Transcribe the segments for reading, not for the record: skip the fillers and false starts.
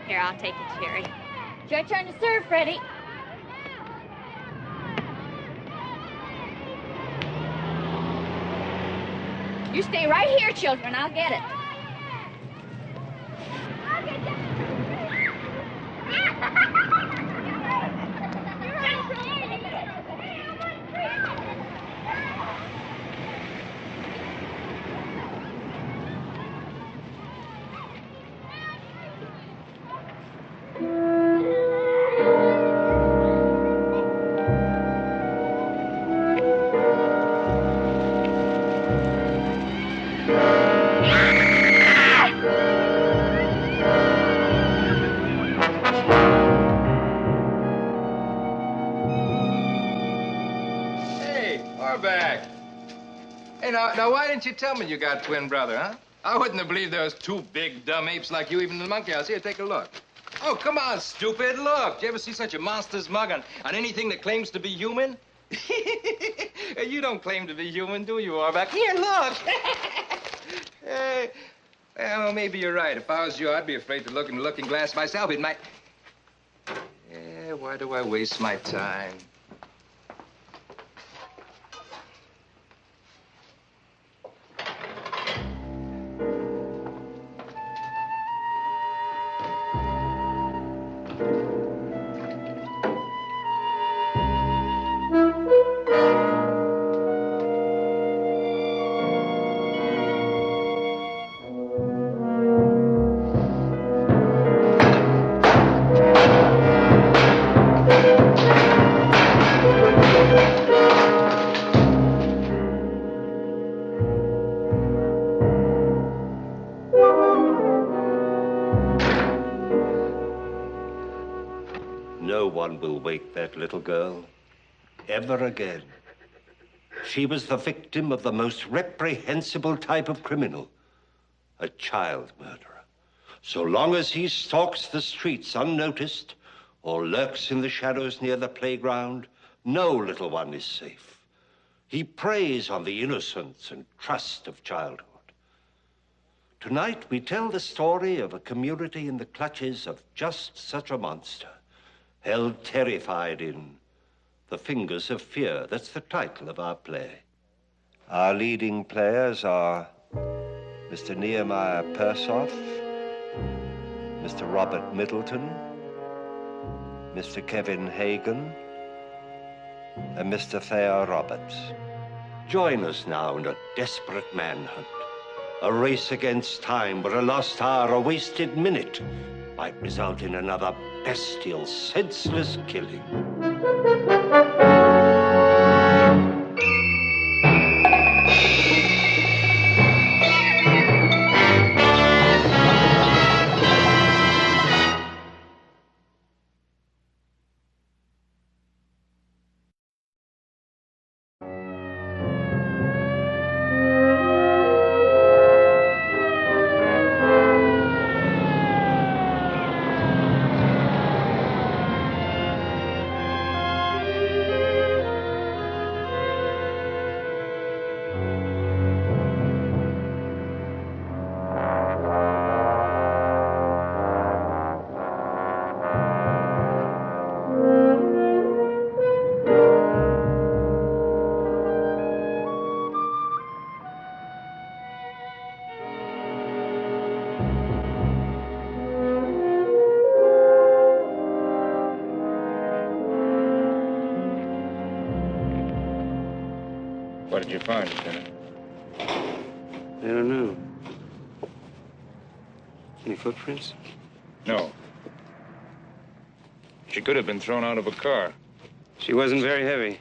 Here, I'll take it, Jerry. It's your turn to serve, Freddie. You stay right here, children. I'll get it. I'll get you. Hey, now, why didn't you tell me you got a twin brother, huh? I wouldn't have believed there was two big, dumb apes like you even in the monkey house. Here, take a look. Oh, come on, stupid, look. Did you ever see such a monster's mug on anything that claims to be human? You don't claim to be human, do you, Orback? Here, look. Hey, well, maybe you're right. If I was you, I'd be afraid to look in the looking glass myself. It might... Yeah, why do I waste my time? Will wake that little girl ever again. She was the victim of the most reprehensible type of criminal, a child murderer. So long as he stalks the streets unnoticed or lurks in the shadows near the playground, no little one is safe. He preys on the innocence and trust of childhood. Tonight, we tell the story of a community in the clutches of just such a monster, held terrified in the fingers of fear. That's the title of our play. Our leading players are Mr. Nehemiah Persoff, Mr. Robert Middleton, Mr. Kevin Hagen, and Mr. Thayer Roberts. Join us now in a desperate manhunt, a race against time where a lost hour, a wasted minute might result in another bestial, senseless killing. What did you find, Lieutenant? I don't know. Any footprints? No. She could have been thrown out of a car. She wasn't very heavy.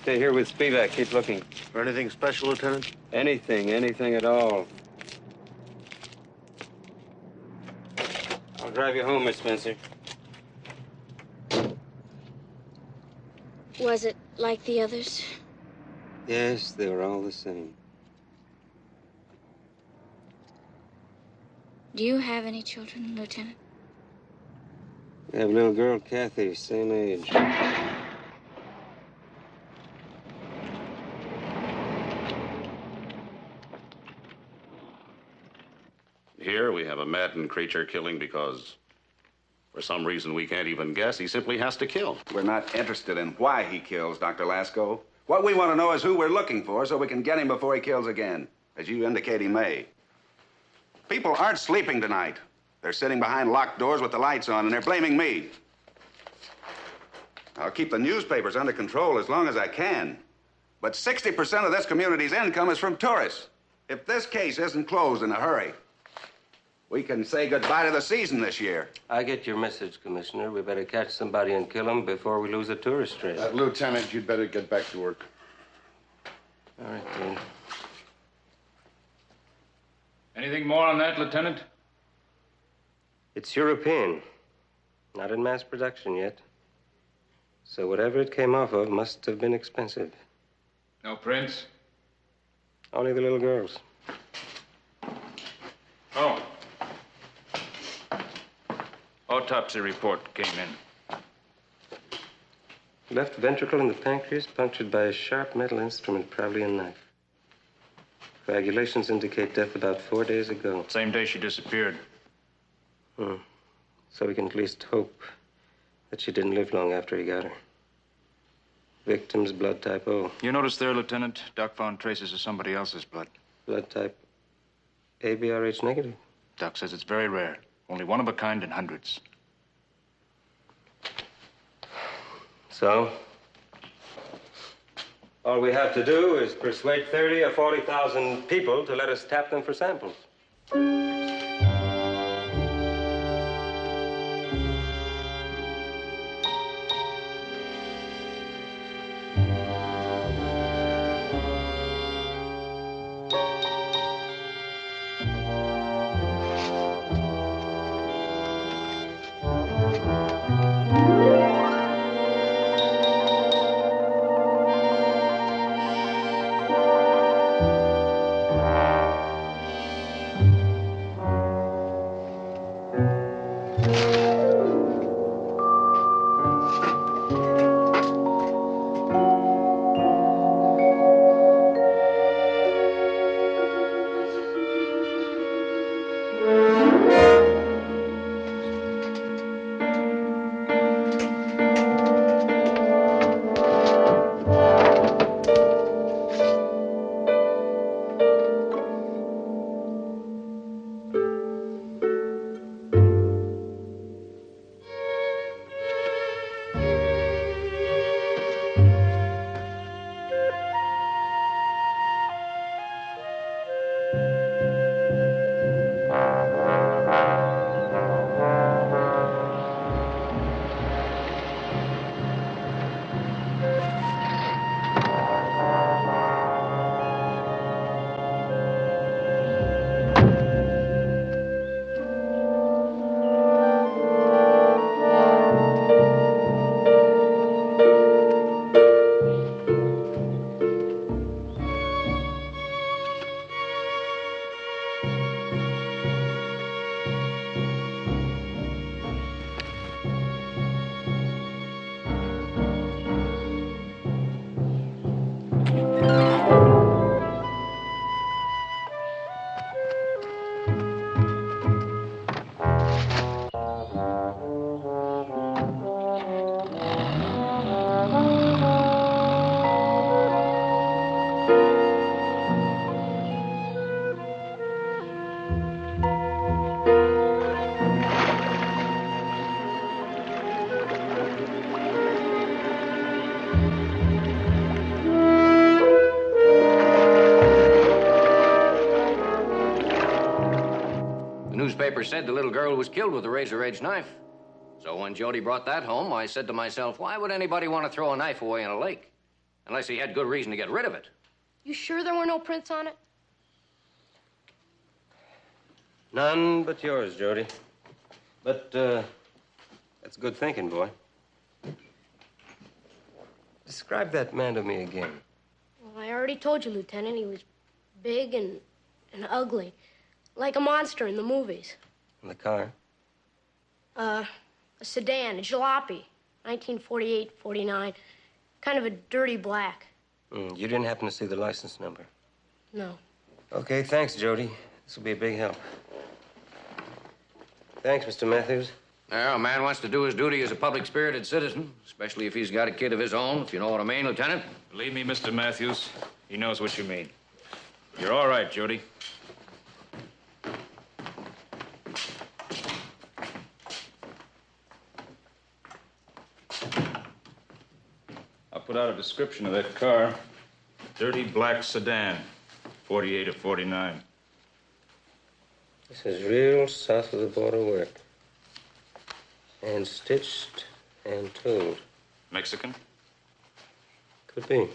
Stay here with Spivak. Keep looking. For anything special, Lieutenant? Anything at all. I'll drive you home, Miss Spencer. Was it like the others? Yes, they were all the same. Do you have any children, Lieutenant? We have a little girl, Kathy, same age. Here we have a maddened creature killing because, for some reason we can't even guess, he simply has to kill. We're not interested in why he kills, Dr. Lasco. What we want to know is who we're looking for so we can get him before he kills again, as you indicate he may. People aren't sleeping tonight. They're sitting behind locked doors with the lights on, and they're blaming me. I'll keep the newspapers under control as long as I can. But 60% of this community's income is from tourists. If this case isn't closed in a hurry, we can say goodbye to the season this year. I get your message, Commissioner. We better catch somebody and kill him before we lose a tourist trade. Lieutenant, you'd better get back to work. All right, Dean. Anything more on that, Lieutenant? It's European. Not in mass production yet. So whatever it came off of must have been expensive. No prints? Only the little girls. Oh. Autopsy report came in. Left ventricle in the pancreas punctured by a sharp metal instrument, probably a knife. Coagulations indicate death about 4 days ago. Same day she disappeared. So we can at least hope that she didn't live long after he got her. Victim's blood type O. You notice there, Lieutenant, Doc found traces of somebody else's blood. Blood type ABRH negative. Doc says it's very rare. Only one of a kind in hundreds. So? All we have to do is persuade 30 or 40,000 people to let us tap them for samples. Newspaper said the little girl was killed with a razor-edged knife. So when Jody brought that home, I said to myself, why would anybody want to throw a knife away in a lake? Unless he had good reason to get rid of it. You sure there were no prints on it? None but yours, Jody. But, that's good thinking, boy. Describe that man to me again. Well, I already told you, Lieutenant. He was big and ugly. Like a monster in the movies. In the car? A sedan, a jalopy. 1948-49. Kind of a dirty black. You didn't happen to see the license number? No. Okay, thanks, Jody. This will be a big help. Thanks, Mr. Matthews. Well, a man wants to do his duty as a public-spirited citizen, especially if he's got a kid of his own, if you know what I mean, Lieutenant. Believe me, Mr. Matthews, he knows what you mean. You're all right, Jody. I'll put out a description of that car. Dirty black sedan, 48 or 49. This is real south of the border work. And stitched and tooled. Mexican? Could be.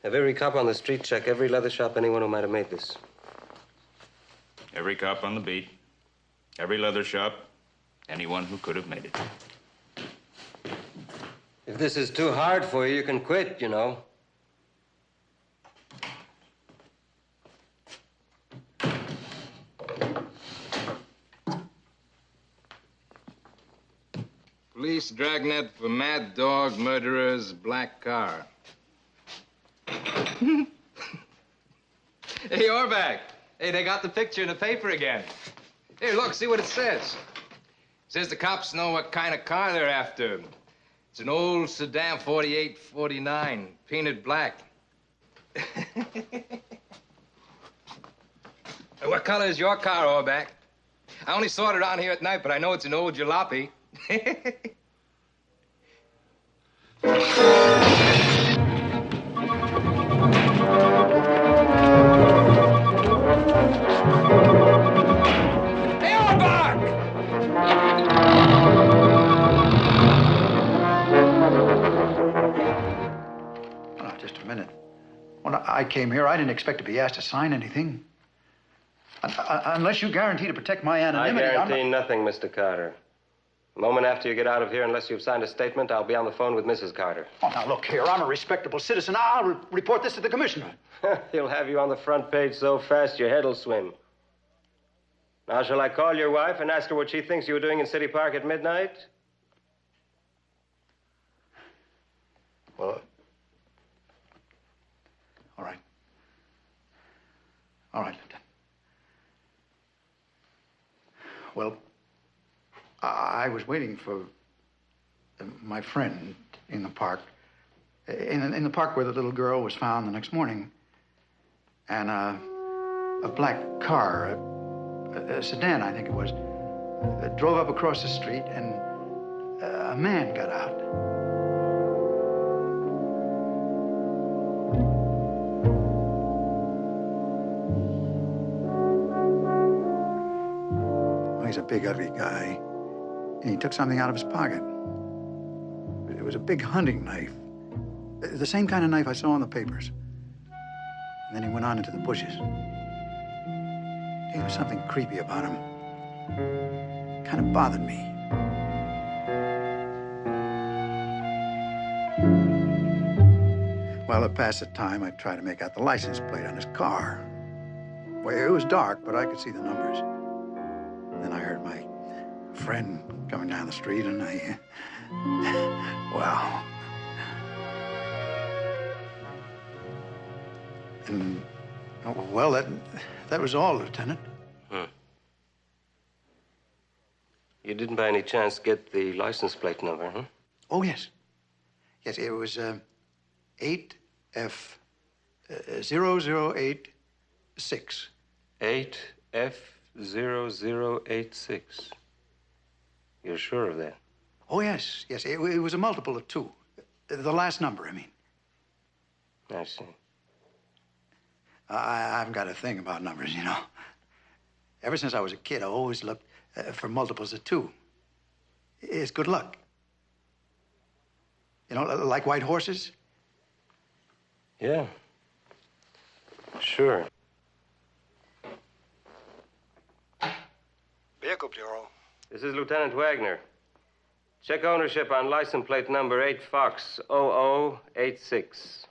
Have every cop on the street check every leather shop, anyone who might have made this. Every cop on the beat, every leather shop, anyone who could have made it. If this is too hard for you, you can quit, you know. Police dragnet for mad dog murderer's black car. Hey, Orback. Hey, they got the picture in the paper again. Here, look, see what it says. It says the cops know what kind of car they're after. It's an old sedan 4849, painted black. Hey, what color is your car, Orback? I only saw it around here at night, but I know it's an old jalopy. Just a minute. When I came here, I didn't expect to be asked to sign anything. Unless you guarantee to protect my anonymity. I guarantee nothing, Mr. Carter. A moment after you get out of here, unless you've signed a statement, I'll be on the phone with Mrs. Carter. Oh, now, look here. I'm a respectable citizen. I'll report this to the commissioner. He'll have you on the front page so fast your head'll swim. Now, shall I call your wife and ask her what she thinks you were doing in City Park at midnight? Well, all right. All right, Lieutenant. Well, I was waiting for my friend in the park. In the park where the little girl was found the next morning. And a black car, a sedan, I think it was, drove up across the street, and a man got out. Well, he's a big, ugly guy. And he took something out of his pocket. It was a big hunting knife. The same kind of knife I saw in the papers. And then he went on into the bushes. There was something creepy about him. Kind of bothered me. Well, to pass the time, I tried to make out the license plate on his car. Well, it was dark, but I could see the numbers. Then I heard my friend coming down the street, and well... And, well, that was all, Lieutenant. You didn't by any chance get the license plate number, huh? Oh, yes. Yes, it was 8F0086. 8F0086. You're sure of that? Oh, yes. Yes, it was a multiple of 2. The last number, I mean. I see. I've got a thing about numbers, you know. Ever since I was a kid, I always looked for multiples of 2. It's good luck. You know, like white horses? Yeah. Sure. Vehicle Bureau. This is Lieutenant Wagner. Check ownership on license plate number 8 Fox 0086.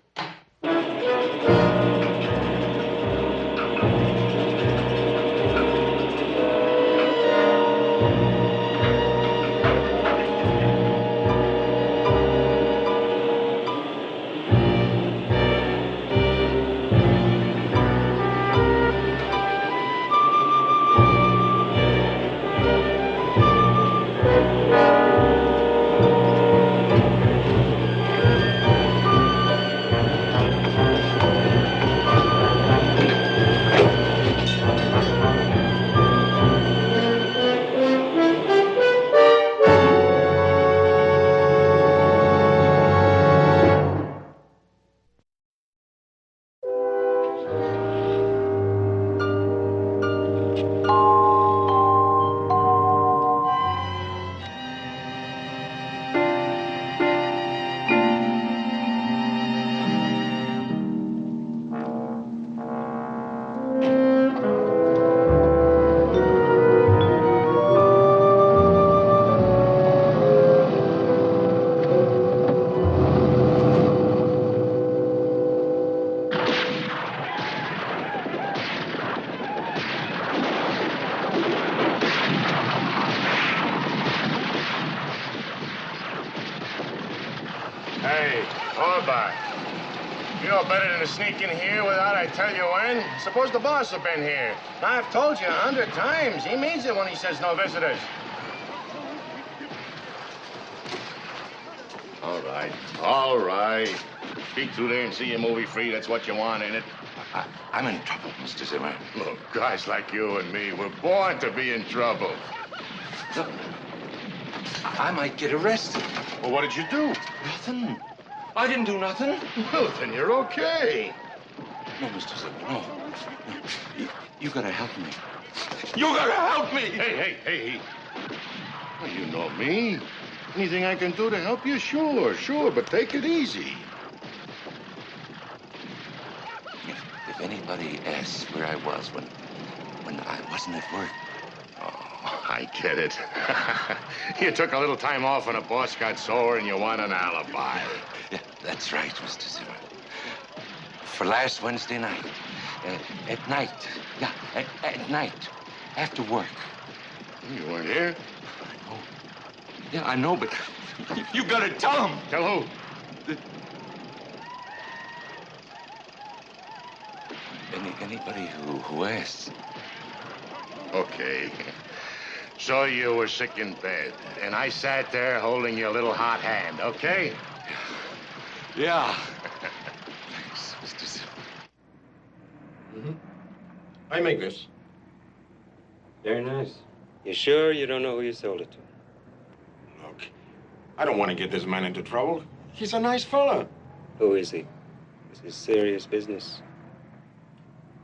Hey, Orba. You know better than to sneak in here without I tell you when. Suppose the boss have been here. I've told you 100 times. He means it when he says no visitors. All right. Peek through there and see your movie free. That's what you want, ain't it? I'm in trouble, Mr. Zimmer. Look, guys like you and me, we're born to be in trouble. Look, I might get arrested. Well, what did you do? Nothing. I didn't do nothing. Well, then you're okay. No, Mr. Zimmer, no. You gotta help me. You gotta help me! Hey. Well, you know me. Anything I can do to help you? Sure, but take it easy. If anybody asks where I was when I wasn't at work. Oh, I get it. You took a little time off when a boss got sore and you want an alibi. Yeah, that's right, Mr. Zimmer. For last Wednesday night, at night, yeah, at night, after work. You weren't here? I know. Yeah, I know, but you gotta tell him. Tell who? Anybody who asks. Okay. So you were sick in bed, and I sat there holding your little hot hand, okay? Yeah. Thanks, Mr. Zimmer. Mm-hmm. I make this. Very nice. You sure you don't know who you sold it to? Look, I don't want to get this man into trouble. He's a nice fella. Who is he? This is serious business.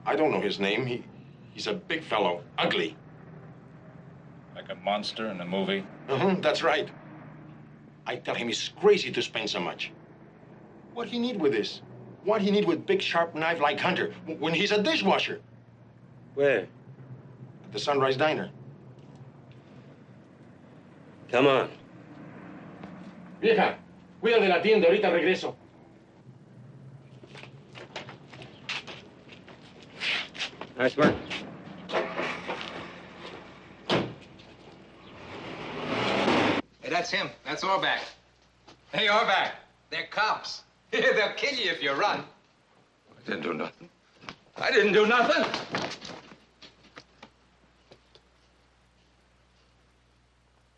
I don't know his name. He's a big fellow, ugly. Like a monster in a movie? That's right. I tell him he's crazy to spend so much. What he need with this? What he need with big sharp knife like Hunter when he's a dishwasher? Where? At the Sunrise Diner. Come on. Vieja, cuida de la tienda, ahorita regreso. Nice work. Hey, that's him. That's Orback. Hey, Orback. They're cops. They'll kill you if you run. I didn't do nothing. I didn't do nothing.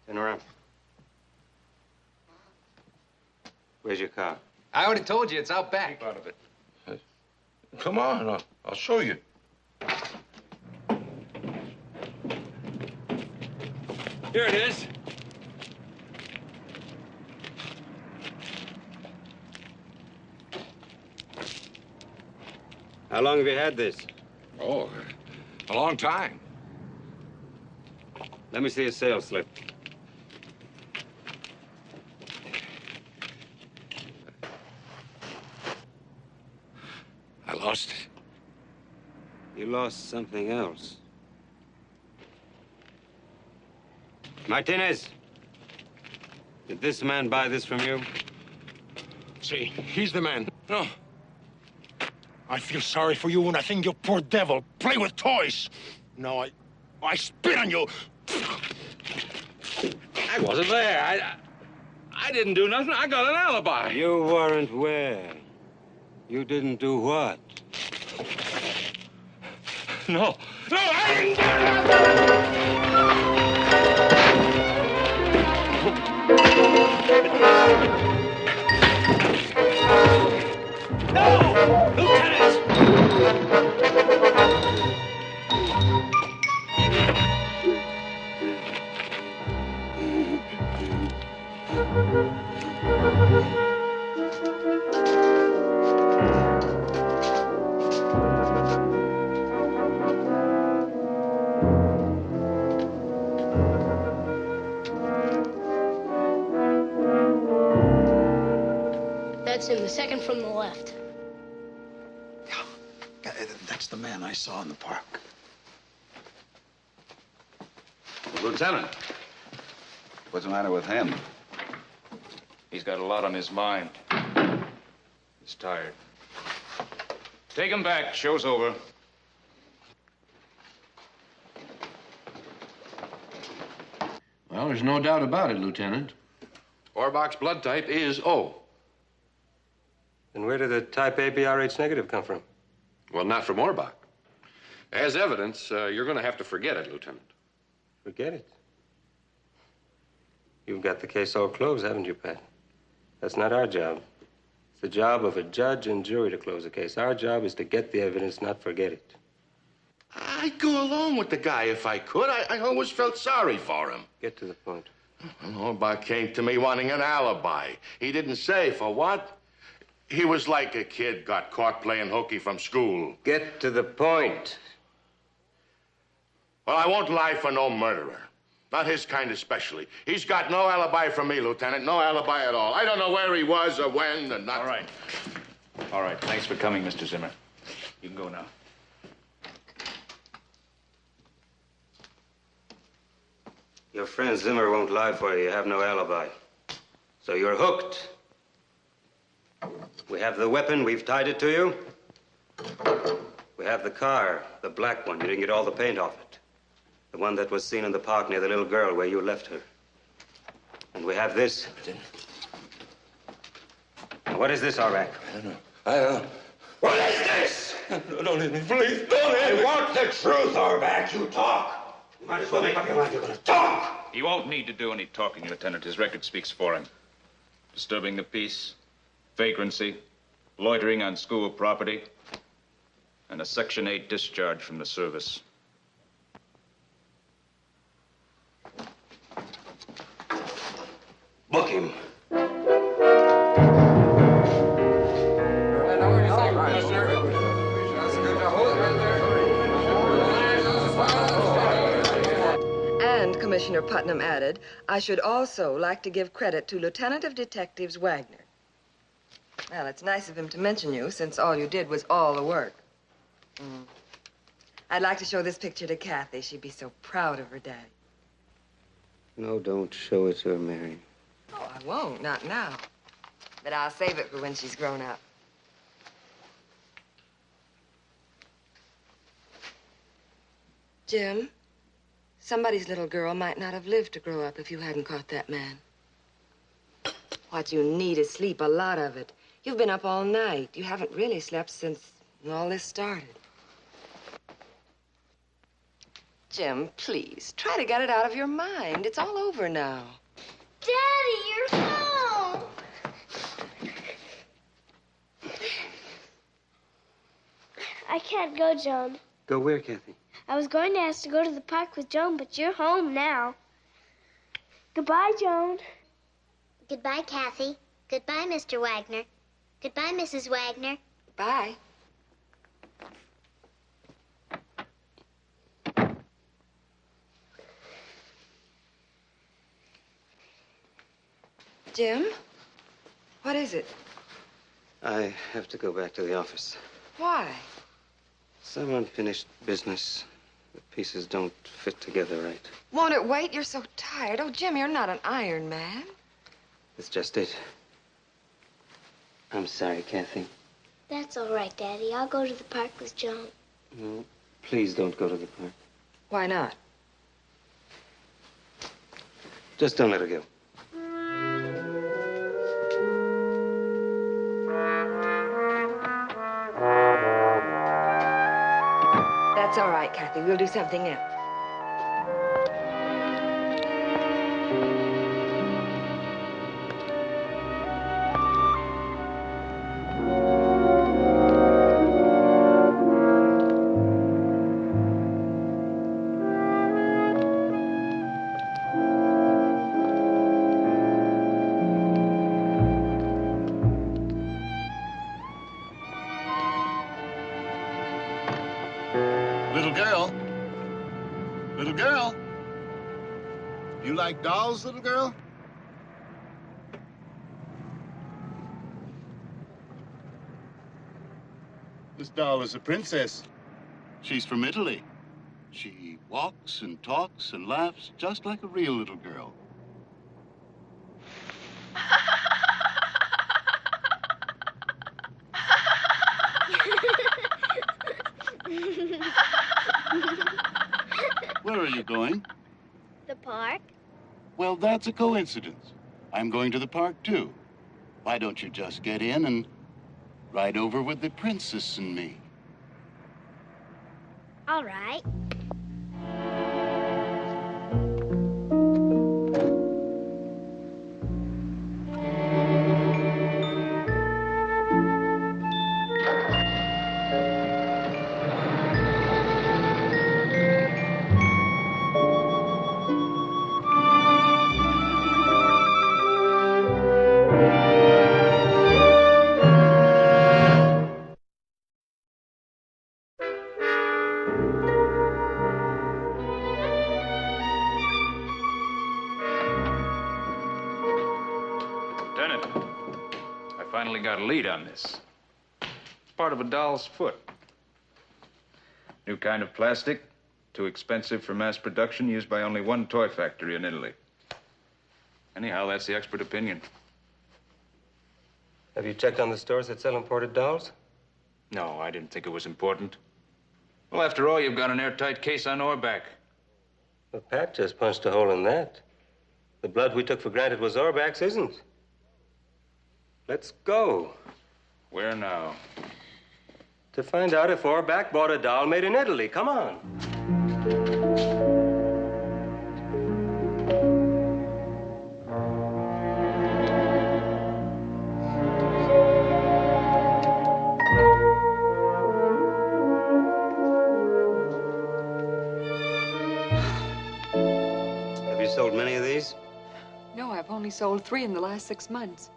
Turn around. Where's your car? I already told you, it's out back. Keep out of it. Come on, I'll show you. Here it is. How long have you had this? Oh, a long time. Let me see a sales slip. I lost it. You lost something else. Martinez, did this man buy this from you? See, he's the man. No. I feel sorry for you, and I think you poor devil play with toys. No, I spit on you. I wasn't there. I didn't do nothing. I got an alibi. You weren't where? You didn't do what? No, I didn't do nothing! No! Lieutenant! That's him, the second from the left. Yeah, that's the man I saw in the park. Lieutenant, what's the matter with him? He's got a lot on his mind. He's tired. Take him back. Show's over. Well, there's no doubt about it, Lieutenant. Orbach's blood type is O. And where did the type A BRH negative come from? Well, not from Orbach. As evidence, you're going to have to forget it, Lieutenant. Forget it. You've got the case all closed, haven't you, Pat? That's not our job. It's the job of a judge and jury to close a case. Our job is to get the evidence, not forget it. I'd go along with the guy if I could. I always felt sorry for him. Get to the point. Orbach came to me wanting an alibi. He didn't say for what. He was like a kid got caught playing hooky from school. Get to the point. Well, I won't lie for no murderer. Not his kind especially. He's got no alibi for me, Lieutenant. No alibi at all. I don't know where he was or when or nothing. All right. All right. Thanks for coming, Mr. Zimmer. You can go now. Your friend Zimmer won't lie for you. You have no alibi. So you're hooked. We have the weapon. We've tied it to you. We have the car, the black one. You didn't get all the paint off it. The one that was seen in the park near the little girl where you left her. And we have this. Now, what is this, Auerbach? I don't know. What is this? Don't hit me, please. Don't hit me. I want the truth, Auerbach. You talk. You might as well make up your mind you're going to talk. He won't need to do any talking, Lieutenant. His record speaks for him. Disturbing the peace, vagrancy, loitering on school property, and a Section 8 discharge from the service. Book him. And, Commissioner Putnam added, I should also like to give credit to Lieutenant of Detectives Wagner. Well, it's nice of him to mention you, since all you did was all the work. I'd like to show this picture to Kathy. She'd be so proud of her daddy. No, don't show it to her, Mary. Oh, I won't, not now. But I'll save it for when she's grown up. Jim, somebody's little girl might not have lived to grow up if you hadn't caught that man. What you need is sleep, a lot of it. You've been up all night. You haven't really slept since all this started. Jim, please, try to get it out of your mind. It's all over now. Daddy, you're home. I can't go, Joan. Go where, Kathy? I was going to ask to go to the park with Joan, but you're home now. Goodbye, Joan. Goodbye, Kathy. Goodbye, Mr. Wagner. Goodbye, Mrs. Wagner. Bye. Jim? What is it? I have to go back to the office. Why? Some unfinished business. The pieces don't fit together right. Won't it wait? You're so tired. Oh, Jim, you're not an Iron Man. That's just it. I'm sorry, Kathy. That's all right, Daddy. I'll go to the park with Joan. No, please don't go to the park. Why not? Just don't let her go. That's all right, Kathy. We'll do something else. Little girl. Little girl. You like dolls, little girl? This doll is a princess. She's from Italy. She walks and talks and laughs just like a real little girl. Where are you going? The park? Well, that's a coincidence. I'm going to the park, too. Why don't you just get in and Ride over with the princess and me. All right. Lieutenant, I finally got a lead on this. It's part of a doll's foot. New kind of plastic, too expensive for mass production, used by only one toy factory in Italy. Anyhow, that's the expert opinion. Have you checked on the stores that sell imported dolls? No, I didn't think it was important. Well, after all, you've got an airtight case on Orback. Well, Pat just punched a hole in that. The blood we took for granted was Orback's isn't. Let's go. Where now? To find out if Orback bought a doll made in Italy. Come on. Have you sold many of these? No, I've only sold 3 in the last 6 months.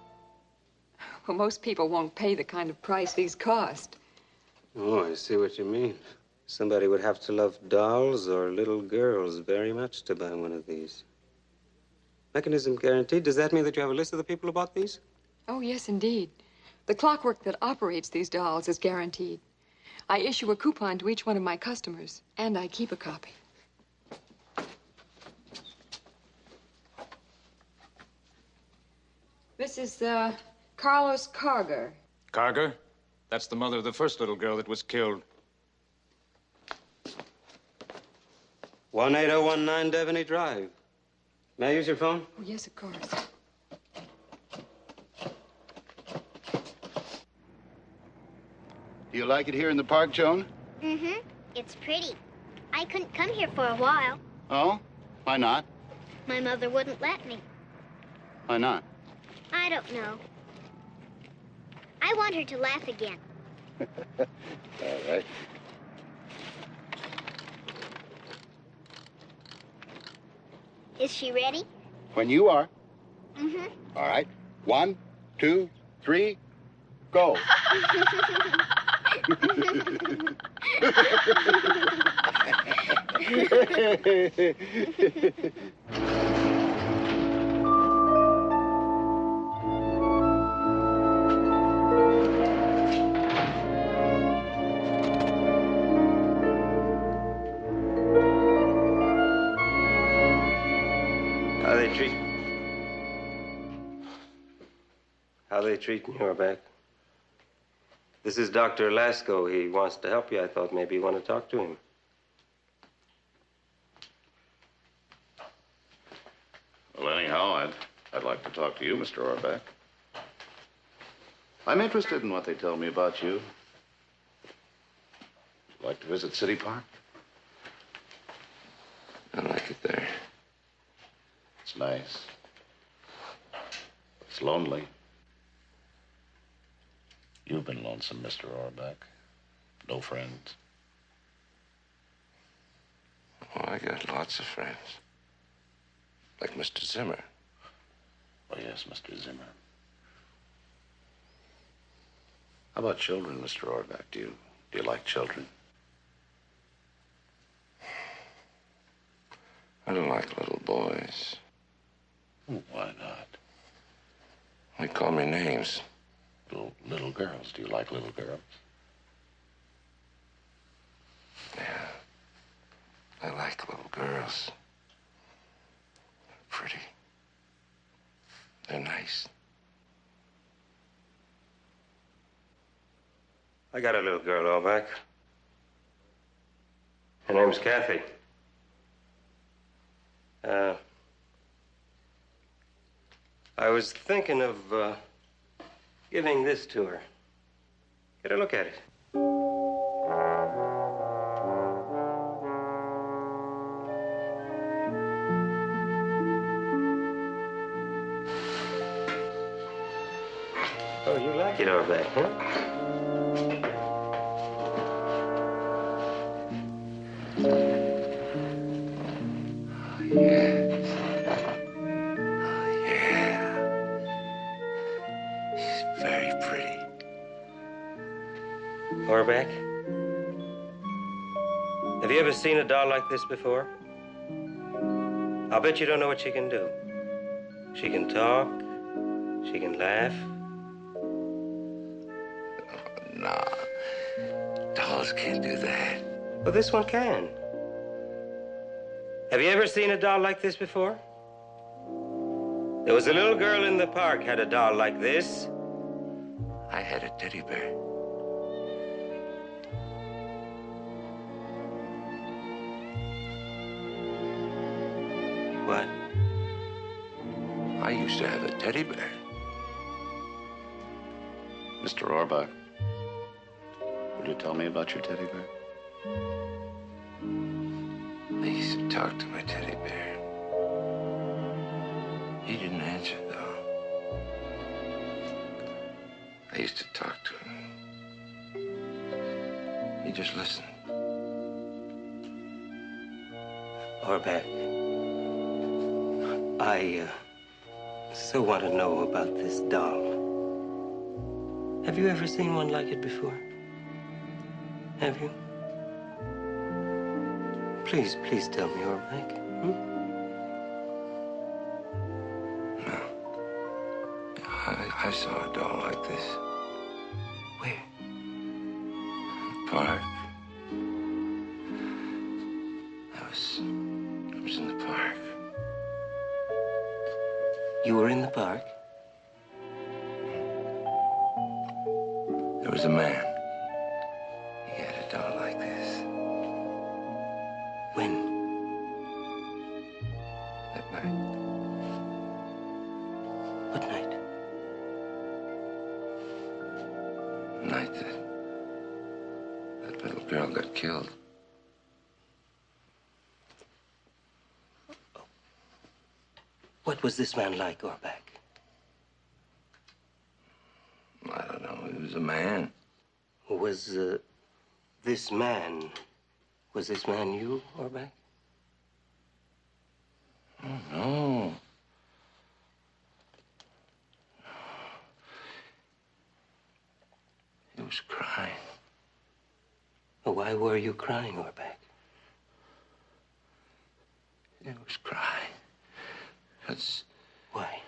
Well, most people won't pay the kind of price these cost. Oh, I see what you mean. Somebody would have to love dolls or little girls very much to buy one of these. Mechanism guaranteed. Does that mean that you have a list of the people who bought these? Oh, yes, indeed. The clockwork that operates these dolls is guaranteed. I issue a coupon to each one of my customers, and I keep a copy. This is, Carlos Carger. Carger? That's the mother of the first little girl that was killed. 18019 Devaney Drive. May I use your phone? Oh, yes, of course. Do you like it here in the park, Joan? Mm-hmm. It's pretty. I couldn't come here for a while. Oh? Why not? My mother wouldn't let me. Why not? I don't know. I want her to laugh again. All right. Is she ready? When you are. Mm-hmm. All right. 1, 2, 3, go. How they treating you, Orback? This is Dr. Lasco. He wants to help you. I thought maybe you want to talk to him. Well, anyhow, I'd like to talk to you, Mr. Orback. I'm interested in what they tell me about you. Would you like to visit City Park? I like it there. It's nice. It's lonely. You've been lonesome, Mr. Orback. No friends. Oh, I got lots of friends. Like Mr. Zimmer. Oh, yes, Mr. Zimmer. How about children, Mr. Orback? Do you like children? I don't like little boys. Why not? They call me names. Little girls. Do you like little girls? Yeah. I like little girls. They're pretty. They're nice. I got a little girl, Orback. Her name's Kathy. I was thinking of giving this to her. Get a look at it. Oh, you like it, Orbeck, huh? Very pretty. Orbeck, have you ever seen a doll like this before? I'll bet you don't know what she can do. She can talk. She can laugh. No. Dolls can't do that. Well, this one can. Have you ever seen a doll like this before? There was a little girl in the park had a doll like this. I had a teddy bear. What? I used to have a teddy bear. Mr. Orbach, will you tell me about your teddy bear? I used to talk to my teddy bear. He didn't answer, though. I used to talk to him. He just listened. Orbeck, I so want to know about this doll. Have you ever seen one like it before? Have you? Please tell me, Orbeck. No. I saw a doll like this. Where? In the park. I was in the park. You were in the park? There was a man. He had a doll like this. When? That night. What night? The night that little girl got killed. What was this man like, Orbeck? I don't know. He was a man. Was this man you, Orbeck? Oh, no. He was crying. Why were you crying, Orbeck? He was crying. That's... Why?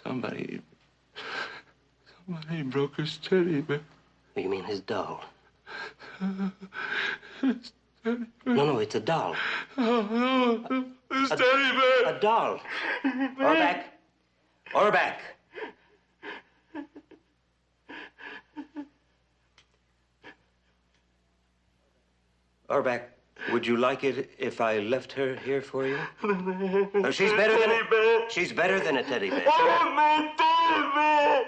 Somebody broke his teddy bear. You mean his doll? His teddy bear. No, it's a doll. Oh, no. His teddy bear. A doll. Orbeck. Orbeck. Orbeck, would you like it if I left her here for you? Oh, she's better than a teddy bear. Oh, my teddy bear!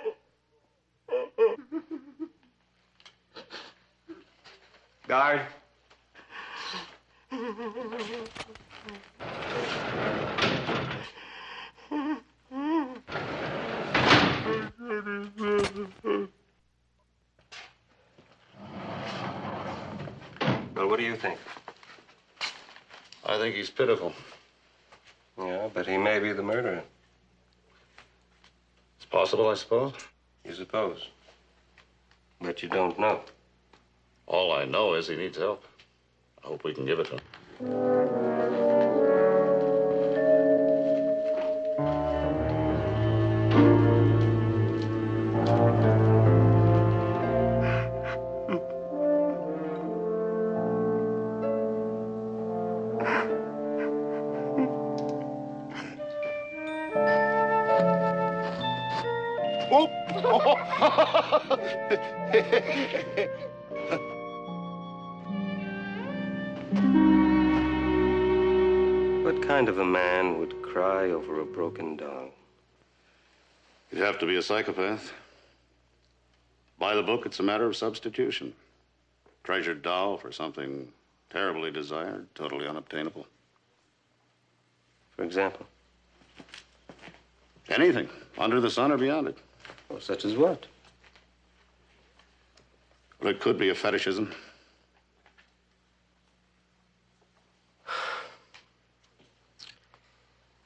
Guard. Well, what do you think? I think he's pitiful. Yeah, but he may be the murderer. It's possible, I suppose. You suppose. But you don't know. All I know is he needs help. I hope we can give it to him. What kind of a man would cry over a broken doll? You'd have to be a psychopath. By the book, it's a matter of substitution. Treasured doll for something terribly desired, totally unobtainable. For example? Anything, under the sun or beyond it. Well, such as what? Well, it could be a fetishism.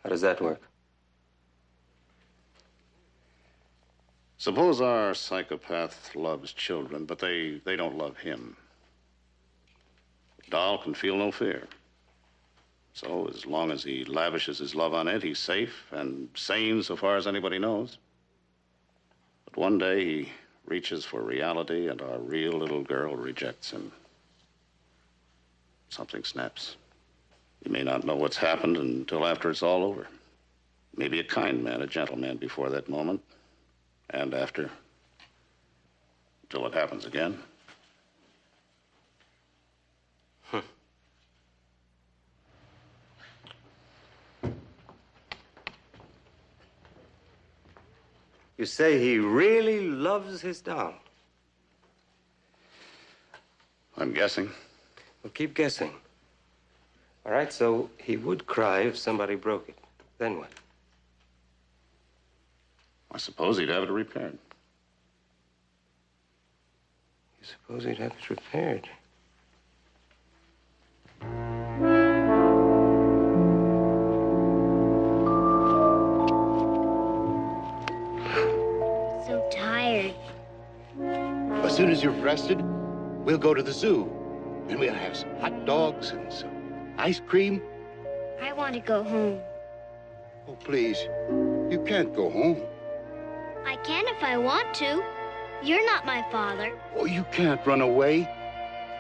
How does that work? Suppose our psychopath loves children, but they don't love him. The doll can feel no fear. So as long as he lavishes his love on it, he's safe and sane so far as anybody knows. But one day he reaches for reality and our real little girl rejects him. Something snaps. You may not know what's happened until after it's all over. Maybe a kind man, a gentleman before that moment. And after, until it happens again. You say he really loves his doll? I'm guessing. Well, keep guessing. All right, so he would cry if somebody broke it. Then what? I suppose he'd have it repaired. You suppose he'd have it repaired? So tired. As soon as you're rested, we'll go to the zoo. And we'll have some hot dogs and some ice cream. I want to go home. Oh, please. You can't go home. I can if I want to. You're not my father. Oh, you can't run away.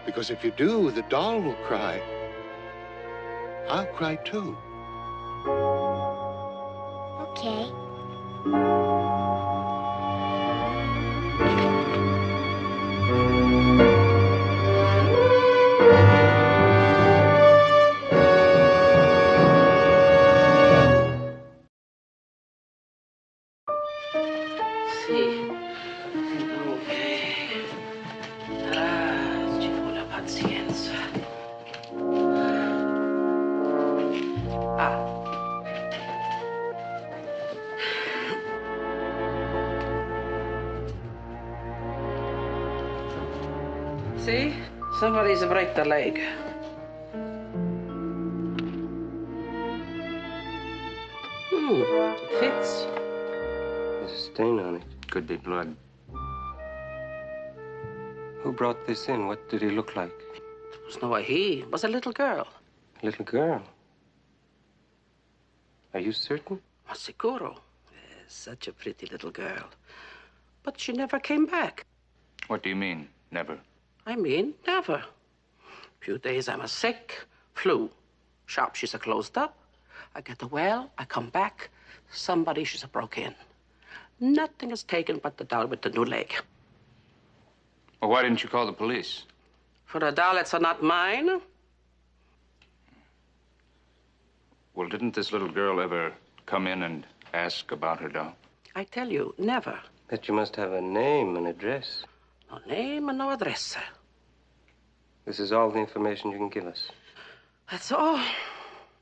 Because if you do, the doll will cry. I'll cry too. Okay. See? Somebody's break the leg. It fits. There's a stain on it. Could be blood. Who brought this in? What did he look like? It was no he. It was a little girl. Little girl? Are you certain? Sicuro. Such a pretty little girl. But she never came back. What do you mean, never? I mean, never. Few days I'm a sick, flu. Shop she's a closed up. I get well, I come back. Somebody she's a broke in. Nothing is taken but the doll with the new leg. Well, why didn't you call the police? For the doll, it's not mine. Well, didn't this little girl ever come in and ask about her doll? I tell you, never. But you must have a name and address. No name and no address, sir. This is all the information you can give us. That's all.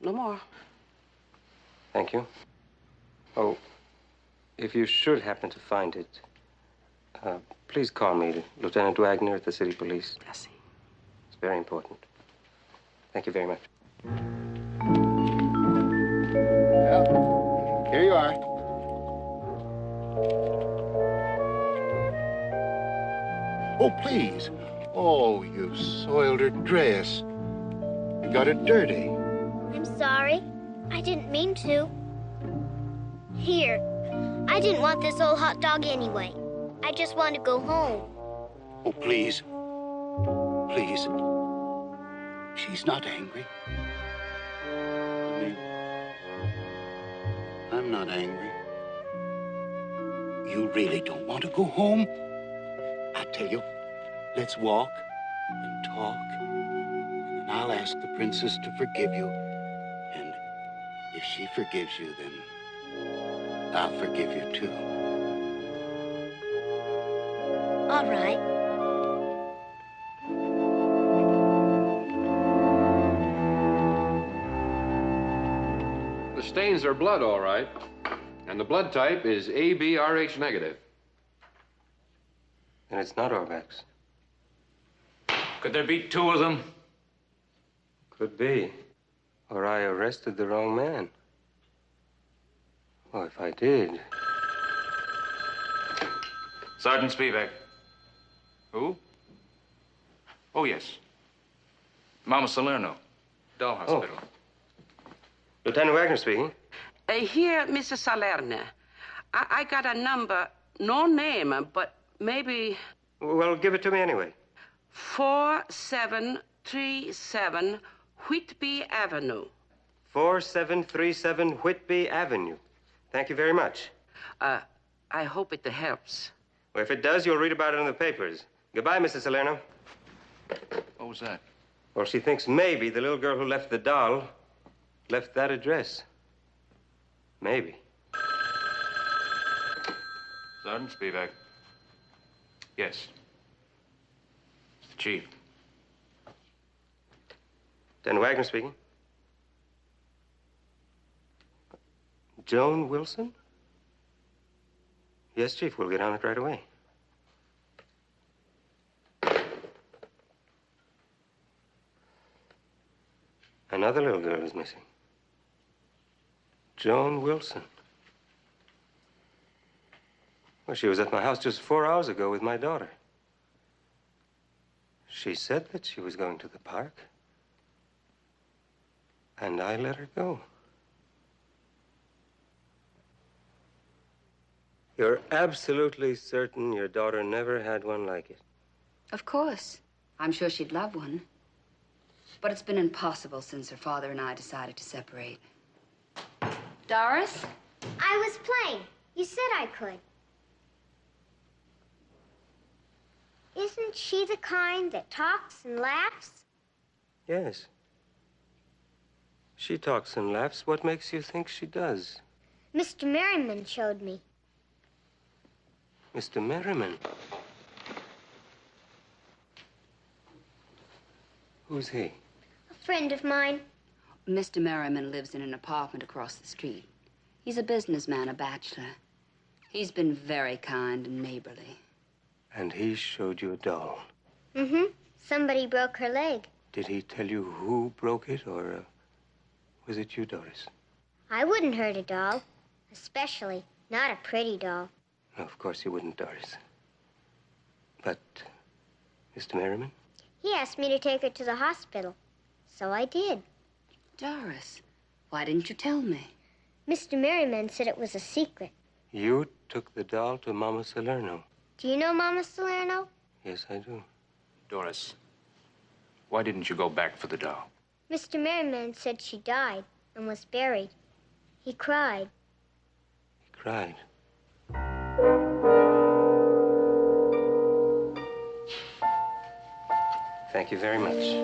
No more. Thank you. Oh, if you should happen to find it, please call me, Lieutenant Wagner at the City Police. Merci. It's very important. Thank you very much. Well, here you are. Oh, please. Oh, you soiled her dress. You got it dirty. I'm sorry. I didn't mean to. Here. I didn't want this old hot dog anyway. I just want to go home. Oh, please. Please. She's not angry. I'm not angry. You really don't want to go home? I tell you, let's walk and talk. And I'll ask the princess to forgive you. And if she forgives you, then I'll forgive you too. all right. The stains are blood, all right. And the blood type is ABRH negative. And it's not Orbeck's. Could there be two of them? Could be. Or I arrested the wrong man. Oh, if I did. Sergeant Spivak. Who? Oh, yes. Mama Salerno, Doll Hospital. Lieutenant Wagner speaking. Here, Mrs. Salerno. I got a number, no name, but maybe... Well, give it to me anyway. 4737 Whitby Avenue. 4737 Whitby Avenue. Thank you very much. I hope it helps. Well, if it does, you'll read about it in the papers. Goodbye, Mrs. Salerno. What was that? Well, she thinks maybe the little girl who left the doll left that address. Maybe. Sergeant Spivak. Yes. It's the chief. Lieutenant Wagner speaking. Joan Wilson? Yes, Chief, we'll get on it right away. Another little girl is missing. Joan Wilson. Well, she was at my house just 4 hours ago with my daughter. She said that she was going to the park. And I let her go. You're absolutely certain your daughter never had one like it? Of course. I'm sure she'd love one. But it's been impossible since her father and I decided to separate. Doris? I was playing. You said I could. Isn't she the kind that talks and laughs? Yes. She talks and laughs. What makes you think she does? Mr. Merriman showed me. Mr. Merriman? Who's he? A friend of mine. Mr. Merriman lives in an apartment across the street. He's a businessman, a bachelor. He's been very kind and neighborly. And he showed you a doll. Mm-hmm. Somebody broke her leg. Did he tell you who broke it, or was it you, Doris? I wouldn't hurt a doll. Especially not a pretty doll. No, of course you wouldn't, Doris. But Mr. Merriman? He asked me to take her to the hospital. So I did. Doris, why didn't you tell me? Mr. Merriman said it was a secret. You took the doll to Mama Salerno. Do you know Mama Salerno? Yes, I do. Doris, why didn't you go back for the doll? Mr. Merriman said she died and was buried. He cried. He cried. Thank you very much.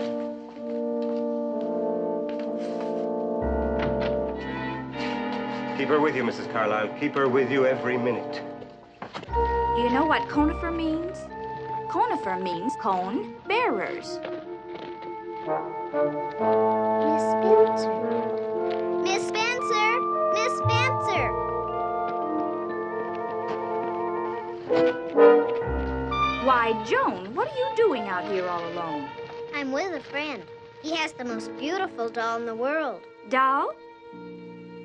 Keep her with you, Mrs. Carlyle. Keep her with you every minute. Do you know what conifer means? Conifer means cone bearers. Miss Spencer. Miss Spencer! Miss Spencer! Why, Joan, what are you doing out here all alone? I'm with a friend. He has the most beautiful doll in the world. Doll?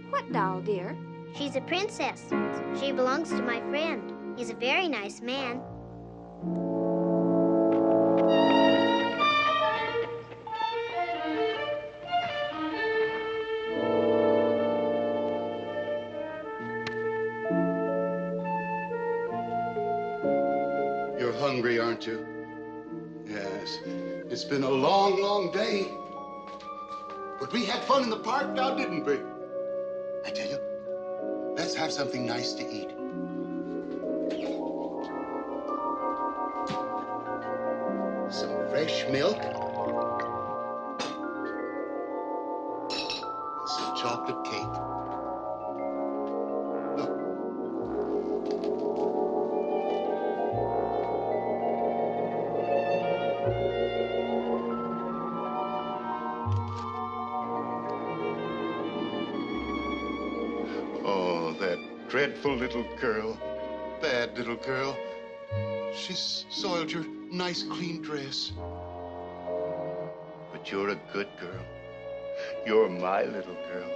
What doll, dear? She's a princess. She belongs to my friend. He's a very nice man. You're hungry, aren't you? Yes. It's been a long, long day. But we had fun in the park now, didn't we? I tell you, let's have something nice to eat. Some fresh milk. Some chocolate cake. Look. dreadful little girl. Bad little girl. She's soiled your nice, clean dress. But you're a good girl. You're my little girl.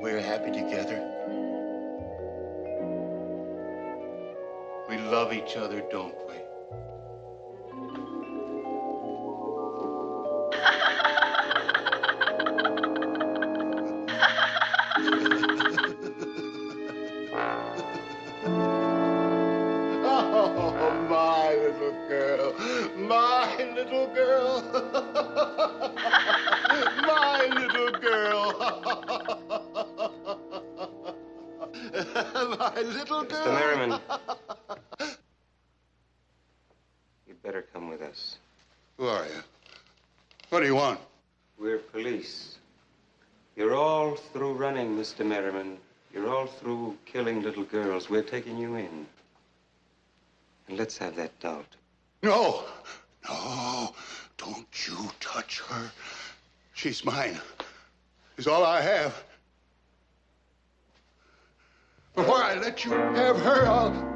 We're happy together. We love each other, don't we? Oh, my little girl. My little girl. My little girl. My little girl. Mr. Merriman. You'd better come with us. Who are you? What do you want? We're police. You're all through running, Mr. Merriman. You're all through killing little girls. We're taking you in. And let's have that doubt. No. No. Don't you touch her. She's mine. She's all I have. Before I let you have her, I'll...